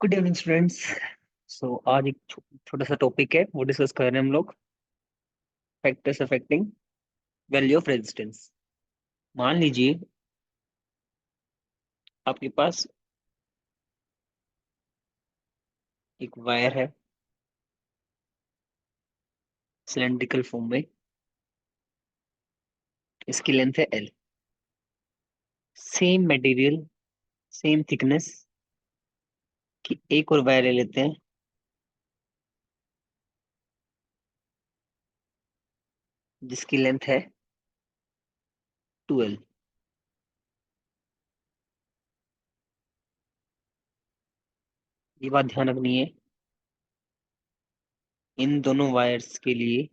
Good evening students. आज एक छोटा सा टॉपिक है वो डिस्कस कर रहे हैं हम लोग। Factors affecting value of resistance. मान लीजिए आपके पास एक वायर है सिलेंड्रिकल फॉर्म में। इसकी लेंथ है L. Same material, same thickness की एक और वायर ले लेते हैं जिसकी लेंथ है 12। ये बात ध्यान रखनी है, इन दोनों वायर्स के लिए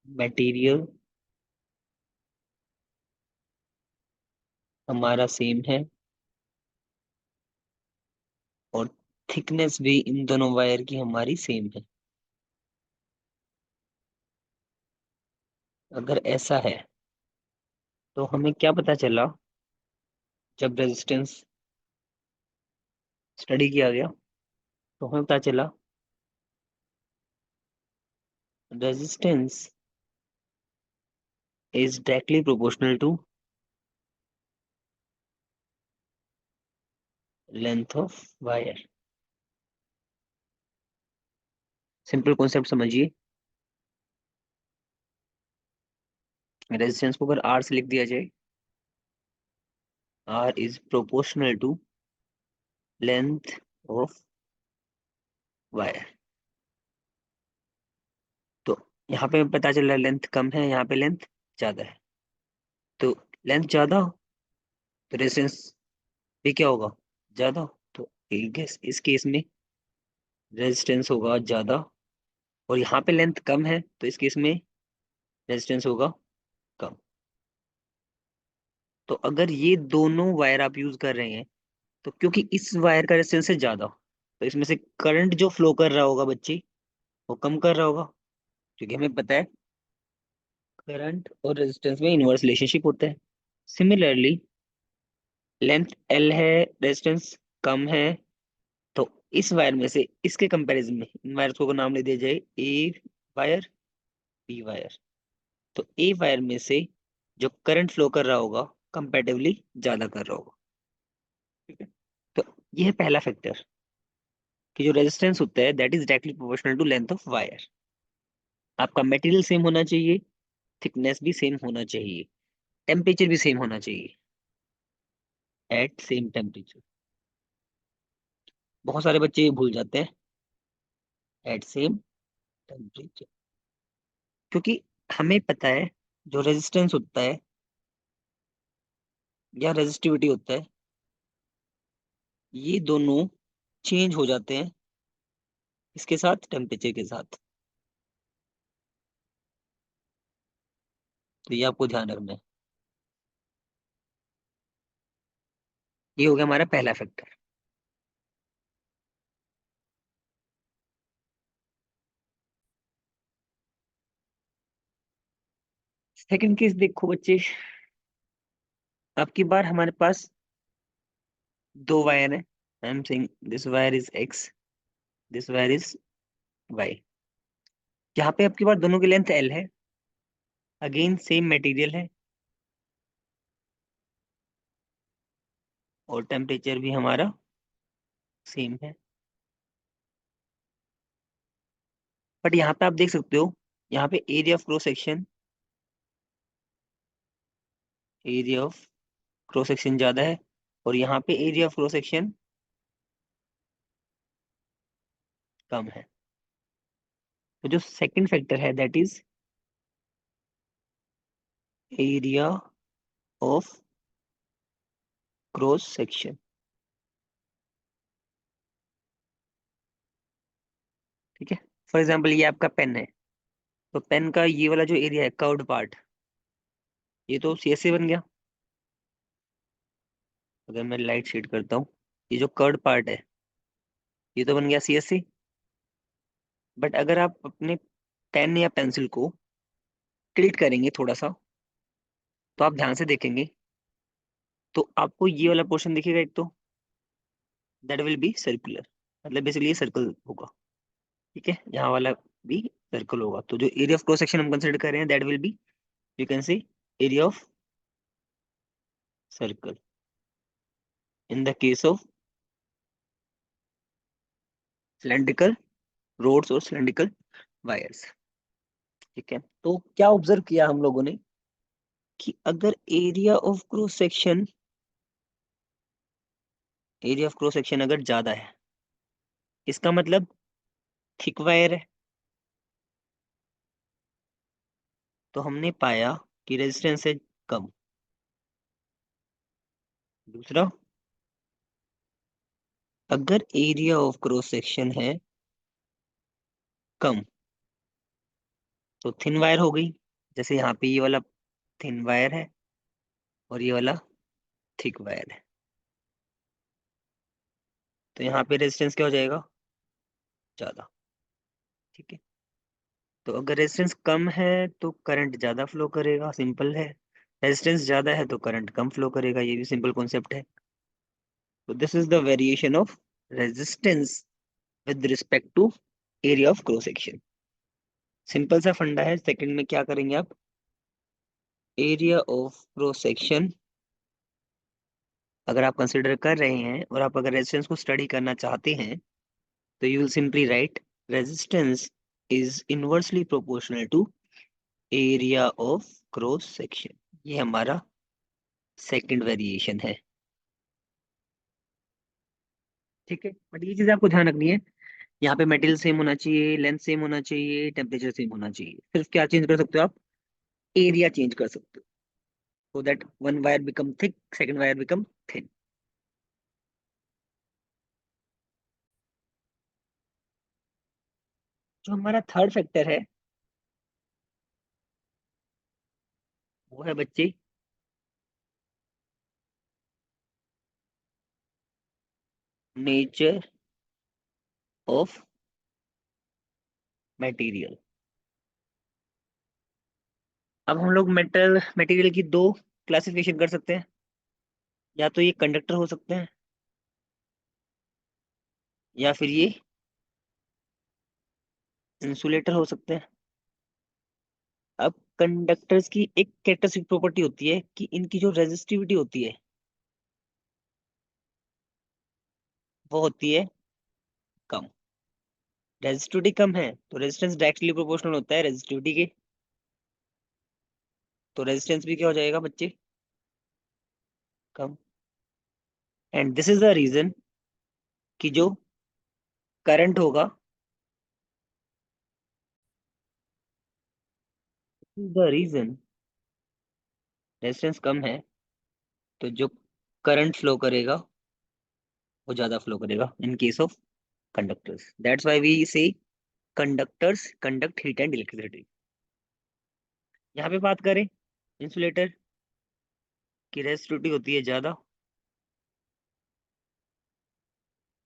मटेरियल हमारा सेम है और थिकनेस भी इन दोनों वायर की हमारी सेम है। अगर ऐसा है तो हमें क्या पता चला जब रेजिस्टेंस स्टडी किया गया? तो हमें पता चला resistance is directly proportional to length of wire. Simple concept समझिए। रेजिस्टेंस को अगर आर से लिख दिया जाए, R is proportional to length of wire. तो यहाँ पे पता चल रहा है लेंथ कम है, यहाँ पे लेंथ ज्यादा है। तो लेंथ ज्यादा हो तो रेजिस्टेंस भी क्या होगा? ज्यादा। तो इस केस में रेजिस्टेंस होगा ज्यादा, और यहाँ पे लेंथ कम है तो इस केस में रेजिस्टेंस होगा कम। तो अगर ये दोनों वायर आप यूज कर रहे हैं तो क्योंकि इस वायर का रेजिस्टेंस है ज्यादा, तो इसमें से करंट जो फ्लो कर रहा होगा बच्चे, वो कम कर रहा होगा। क्योंकि हमें पता है करंट और रेजिस्टेंस में इनवर्स रिलेशनशिप होता है। सिमिलरली लेंथ एल है, रेजिस्टेंस कम है, तो इस वायर में से इसके कंपैरिजन में इन वायर्स को नाम ले दिया जाए ए वायर, बी वायर। तो ए वायर में से जो करंट फ्लो कर रहा होगा कंपैरेटिवली ज्यादा कर रहा होगा। ठीक है। तो यह है पहला फैक्टर कि जो रेजिस्टेंस होता है that is directly proportional to length of wire. आपका मटेरियल सेम होना चाहिए, थिकनेस भी सेम होना चाहिए, टेम्परेचर भी सेम होना चाहिए एट सेम टेम्परेचर। बहुत सारे बच्चे ये भूल जाते हैं एट सेम टेम्परेचर, क्योंकि हमें पता है जो रेजिस्टेंस होता है या रेजिस्टिविटी होता है, ये दोनों चेंज हो जाते हैं इसके साथ, टेम्परेचर के साथ। तो ये आपको ध्यान रखना है। ये हो गया हमारा पहला फैक्टर। सेकंड केस देखो बच्चे, आपकी बार हमारे पास दो वायर है। I am saying this wire is X, this wire is Y. यहाँ पे आपकी बार दोनों की लेंथ एल है, अगेन सेम मटेरियल है और टेम्परेचर भी हमारा सेम है। बट यहाँ पे आप देख सकते हो, यहाँ पे एरिया ऑफ क्रॉस सेक्शन ज्यादा है और यहाँ पे एरिया ऑफ क्रॉस सेक्शन कम है। तो जो सेकंड फैक्टर है that is area of cross section. ठीक है। फॉर एग्जाम्पल ये आपका पेन है, तो पेन का ये वाला जो एरिया है कर्व्ड पार्ट, ये तो सी एस से बन गया। अगर मैं लाइट शेड करता हूँ, ये जो कर्व्ड पार्ट है ये तो बन गया सी एस से। बट अगर आप अपने पेन या पेंसिल को टिल्ट करेंगे थोड़ा सा, तो आप ध्यान से देखेंगे तो आपको ये वाला पोर्शन दिखेगा एक तो, दैट विल बी सर्कुलर, मतलब बेसिकली ये सर्कल होगा। ठीक है, यहाँ वाला भी सर्कल होगा। तो जो एरिया ऑफ क्रॉस सेक्शन हम कंसिडर कर रहे हैं that will be, you can say area of circle in the case of cylindrical rods और सिलेंड्रिकल वायर्स। ठीक है, तो क्या ऑब्जर्व किया हम लोगों ने कि अगर एरिया ऑफ क्रॉस सेक्शन अगर ज्यादा है, इसका मतलब थिक वायर है। तो हमने पाया कि रेजिस्टेंस है कम। दूसरा, अगर एरिया ऑफ क्रॉस सेक्शन है कम तो थिन वायर हो गई, जैसे यहाँ पे ये वाला थिन वायर है और ये वाला थिक वायर है। तो यहाँ पे रेजिस्टेंस क्या हो जाएगा, ज्यादा। ठीक है, तो अगर रेजिस्टेंस कम है तो करंट ज्यादा फ्लो करेगा, सिंपल है। रेजिस्टेंस ज्यादा है तो करंट कम फ्लो करेगा, ये भी सिंपल कॉन्सेप्ट है। तो this is the variation of resistance with respect to area of cross section. Simple सा फंडा है। सेकंड में क्या करेंगे आप, एरिया ऑफ क्रॉस सेक्शन अगर आप कंसिडर कर रहे हैं और आप अगर रेजिस्टेंस को स्टडी करना चाहते हैं तो you will simply write resistance is inversely proportional to area of cross section. ये हमारा सेकंड वेरिएशन है। ठीक है, बट ये चीज आपको ध्यान रखनी है, यहाँ पे मेटेरियल सेम होना चाहिए, लेंथ सेम होना चाहिए, टेम्परेचर सेम होना चाहिए। सिर्फ क्या चेंज कर सकते हो आप, एरिया चेंज कर सकते हो, so that one wire become thick, second wire become thin. जो हमारा थर्ड फैक्टर है वो है बच्चे नेचर ऑफ मटेरियल। अब हम लोग मटेरियल की दो क्लासिफिकेशन कर सकते हैं, या तो ये कंडक्टर हो सकते हैं या फिर ये इंसुलेटर हो सकते हैं। अब कंडक्टर्स की एक कैरेक्टरिस्टिक प्रॉपर्टी होती है कि इनकी जो रेजिस्टिविटी होती है वो होती है कम। रेजिस्टिविटी कम है तो रेजिस्टेंस डायरेक्टली प्रोपोर्शनल होता है रेजिस्टिविटी के। तो रेजिस्टेंस भी क्या हो जाएगा बच्चे, कम। And this is the reason कि जो करंट होगा, द रीजन रेजिस्टेंस कम है तो जो करंट फ्लो करेगा वो ज्यादा फ्लो करेगा in case of conductors. That's why we say conductors conduct heat and electricity. यहाँ पे बात करें इंसुलेटर की, रेजिस्टिविटी होती है ज्यादा।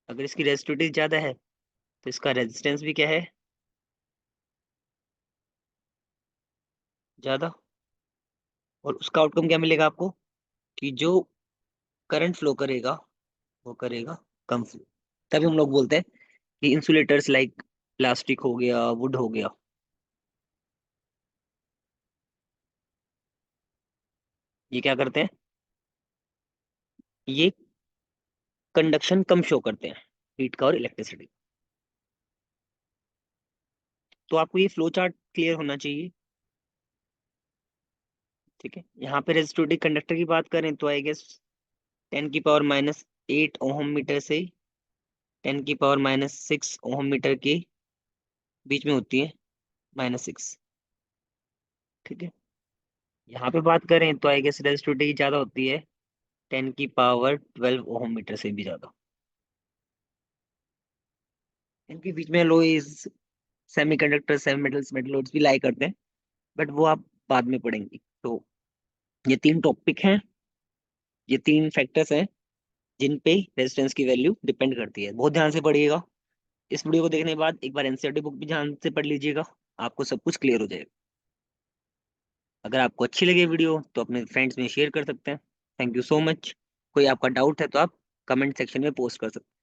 अगर इसकी रेजिस्टिविटी ज्यादा है तो इसका रेजिस्टेंस भी क्या है, ज्यादा। और उसका आउटकम क्या मिलेगा आपको, कि जो करंट फ्लो करेगा वो करेगा कम फ्लो। तभी हम लोग बोलते हैं कि इंसुलेटर्स लाइक प्लास्टिक हो गया, वुड हो गया, ये क्या करते हैं, ये कंडक्शन कम शो करते हैं, हीट का और इलेक्ट्रिसिटी। तो आपको ये फ्लो चार्ट क्लियर होना चाहिए। ठीक है, यहाँ पे रेजिस्टिविटी कंडक्टर की बात करें तो आई गेस 10⁻⁸ ओहम मीटर से 10⁻⁻6 ओहम मीटर के बीच में होती है, -6। ठीक है, यहाँ पे बात करें तो आई गेस रेजिस्टिविटी ज्यादा होती है, 10⁻12 ओहम मीटर से भी ज्यादा। इनके बीच में लोइस, semi conductor, semi metals, metalloids भी लाई करते हैं, बट वो आप बाद में पढ़ेंगे। तो ये तीन टॉपिक हैं, ये तीन फैक्टर्स हैं जिन पे रेजिस्टेंस की वैल्यू डिपेंड करती है। बहुत ध्यान से पढ़िएगा। इस वीडियो को देखने के बाद एक बार एनसीईआरटी बुक भी ध्यान से पढ़ लीजिएगा, आपको सब कुछ क्लियर हो जाएगा। अगर आपको अच्छी लगे वीडियो तो अपने फ्रेंड्स में शेयर कर सकते हैं। Thank you so much. कोई आपका डाउट है तो आप कमेंट सेक्शन में पोस्ट कर सकते हैं।